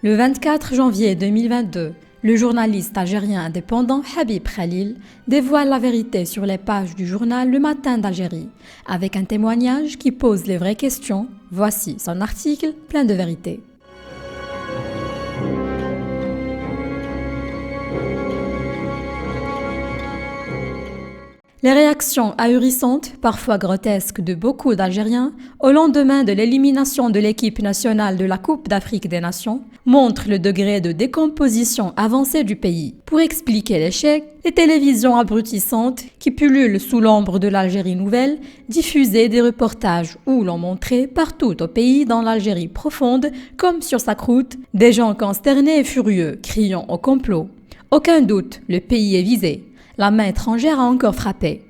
Le 24 janvier 2022, le journaliste algérien indépendant Habib Khalil dévoile la vérité sur les pages du journal Le Matin d'Algérie, avec un témoignage qui pose les vraies questions. Voici son article plein de vérité. Les réactions ahurissantes, parfois grotesques, de beaucoup d'Algériens au lendemain de l'élimination de l'équipe nationale de la Coupe d'Afrique des Nations montrent le degré de décomposition avancé du pays. Pour expliquer l'échec, les télévisions abrutissantes qui pullulent sous l'ombre de l'Algérie nouvelle diffusaient des reportages où l'on montrait partout au pays, dans l'Algérie profonde comme sur sa croûte, des gens consternés et furieux, criant au complot. Aucun doute, le pays est visé. La main étrangère a encore frappé.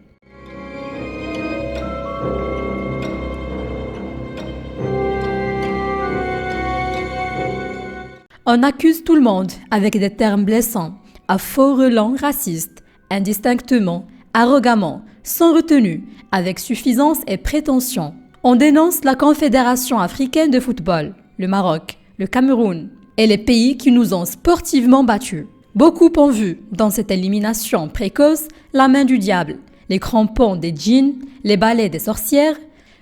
On accuse tout le monde avec des termes blessants, à faux relents racistes, indistinctement, arrogamment, sans retenue, avec suffisance et prétention. On dénonce la Confédération africaine de football, le Maroc, le Cameroun et les pays qui nous ont sportivement battus. Beaucoup ont vu dans cette élimination précoce la main du diable, les crampons des djinns, les balais des sorcières,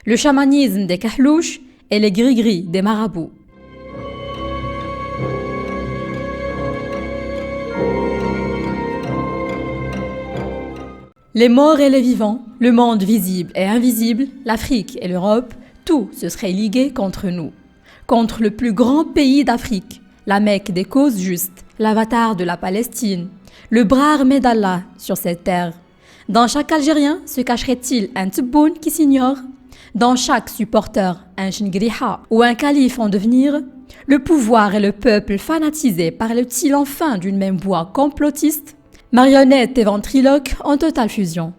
le chamanisme des kahlouches et les gris-gris des marabouts. Les morts et les vivants, le monde visible et invisible, l'Afrique et l'Europe, tout se serait ligué contre nous. Contre le plus grand pays d'Afrique, la Mecque des causes justes, l'avatar de la Palestine, le bras armé d'Allah sur cette terre. Dans chaque Algérien se cacherait-il un Tebboune qui s'ignore? Dans chaque supporter, un Chingriha ou un calife en devenir? Le pouvoir et le peuple fanatisés parlent-ils enfin d'une même voix complotiste? Marionnettes et ventriloques en totale fusion.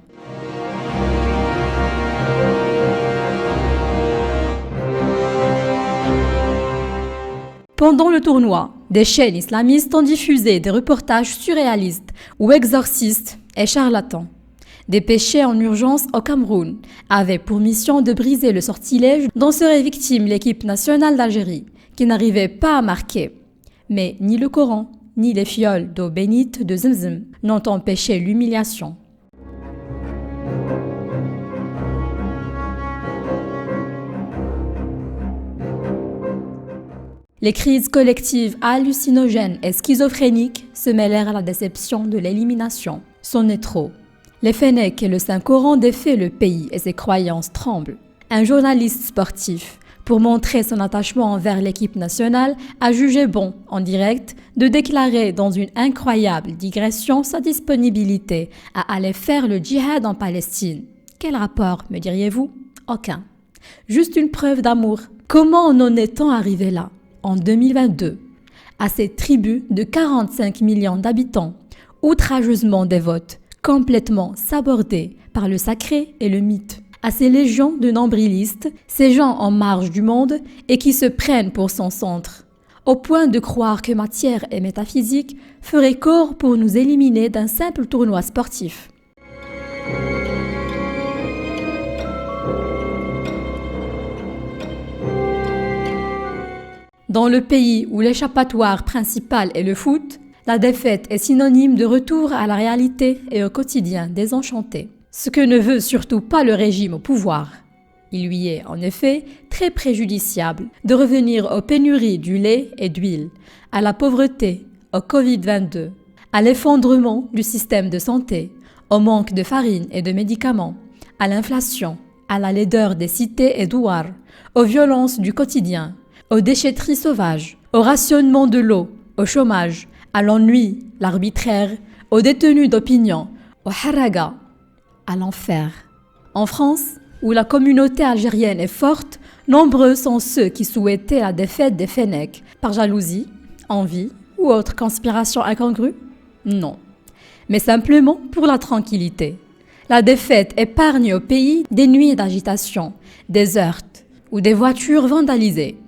Pendant le tournoi, des chaînes islamistes ont diffusé des reportages surréalistes ou exorcistes et charlatans. Dépêchés en urgence au Cameroun, avaient pour mission de briser le sortilège dont serait victime l'équipe nationale d'Algérie, qui n'arrivait pas à marquer. Mais ni le Coran, ni les fioles d'eau bénite de Zemzem n'ont empêché l'humiliation. Les crises collectives hallucinogènes et schizophréniques se mêlèrent à la déception de l'élimination. C'en est trop. Les Fennecs et le Saint-Coran défient le pays et ses croyances tremblent. Un journaliste sportif, pour montrer son attachement envers l'équipe nationale, a jugé bon, en direct, de déclarer dans une incroyable digression sa disponibilité à aller faire le djihad en Palestine. Quel rapport, me diriez-vous? Aucun. Juste une preuve d'amour. Comment en est-on arrivé là? En 2022, à ces tribus de 45 millions d'habitants, outrageusement dévotes, complètement sabordées par le sacré et le mythe, à ces légions de nombrilistes, ces gens en marge du monde et qui se prennent pour son centre, au point de croire que matière et métaphysique feraient corps pour nous éliminer d'un simple tournoi sportif. Dans le pays où l'échappatoire principal est le foot, la défaite est synonyme de retour à la réalité et au quotidien désenchanté. Ce que ne veut surtout pas le régime au pouvoir. Il lui est en effet très préjudiciable de revenir aux pénuries du lait et d'huile, à la pauvreté, au Covid-22, à l'effondrement du système de santé, au manque de farine et de médicaments, à l'inflation, à la laideur des cités et douars, aux violences du quotidien, aux déchetteries sauvages, au rationnement de l'eau, au chômage, à l'ennui, l'arbitraire, aux détenus d'opinion, au haraga, à l'enfer. En France, où la communauté algérienne est forte, nombreux sont ceux qui souhaitaient la défaite des Fennecs, par jalousie, envie ou autre conspiration incongrue? Non, mais simplement pour la tranquillité. La défaite épargne au pays des nuits d'agitation, des heurts ou des voitures vandalisées.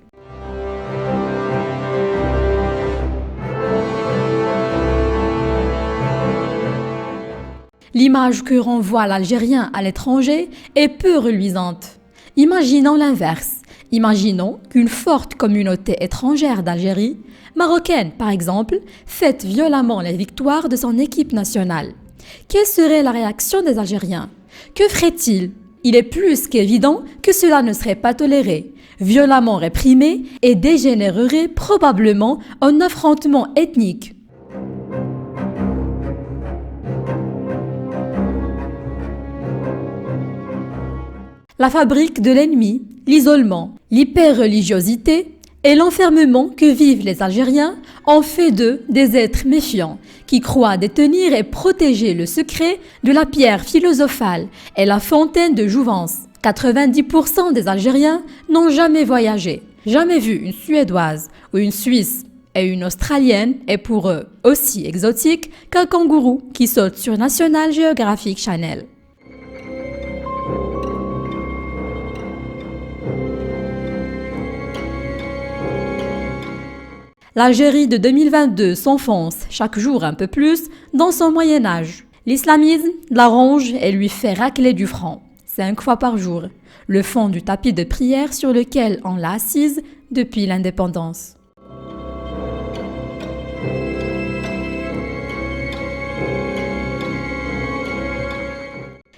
L'image que renvoie l'Algérien à l'étranger est peu reluisante. Imaginons l'inverse. Imaginons qu'une forte communauté étrangère d'Algérie, marocaine par exemple, fête violemment les victoires de son équipe nationale. Quelle serait la réaction des Algériens? Que ferait-il? Il est plus qu'évident que cela ne serait pas toléré, violemment réprimé et dégénérerait probablement en affrontement ethnique. La fabrique de l'ennemi, l'isolement, l'hyper-religiosité et l'enfermement que vivent les Algériens ont fait d'eux des êtres méfiants qui croient détenir et protéger le secret de la pierre philosophale et la fontaine de jouvence. 90% des Algériens n'ont jamais voyagé, jamais vu une Suédoise ou une Suisse, et une Australienne est pour eux aussi exotique qu'un kangourou qui saute sur National Geographic Channel. L'Algérie de 2022 s'enfonce chaque jour un peu plus dans son Moyen-Âge. L'islamisme la ronge et lui fait racler du franc, 5 fois par jour, le fond du tapis de prière sur lequel on l'a assise depuis l'indépendance.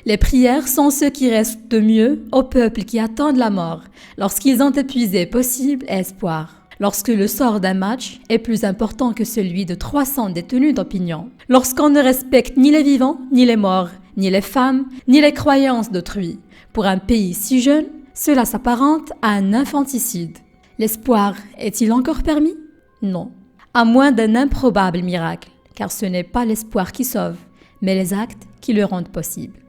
Les prières sont ce qui reste de mieux aux peuples qui attendent la mort, lorsqu'ils ont épuisé possible espoir. Lorsque le sort d'un match est plus important que celui de 300 détenus d'opinion. Lorsqu'on ne respecte ni les vivants, ni les morts, ni les femmes, ni les croyances d'autrui. Pour un pays si jeune, cela s'apparente à un infanticide. L'espoir est-il encore permis? Non. À moins d'un improbable miracle, car ce n'est pas l'espoir qui sauve, mais les actes qui le rendent possible.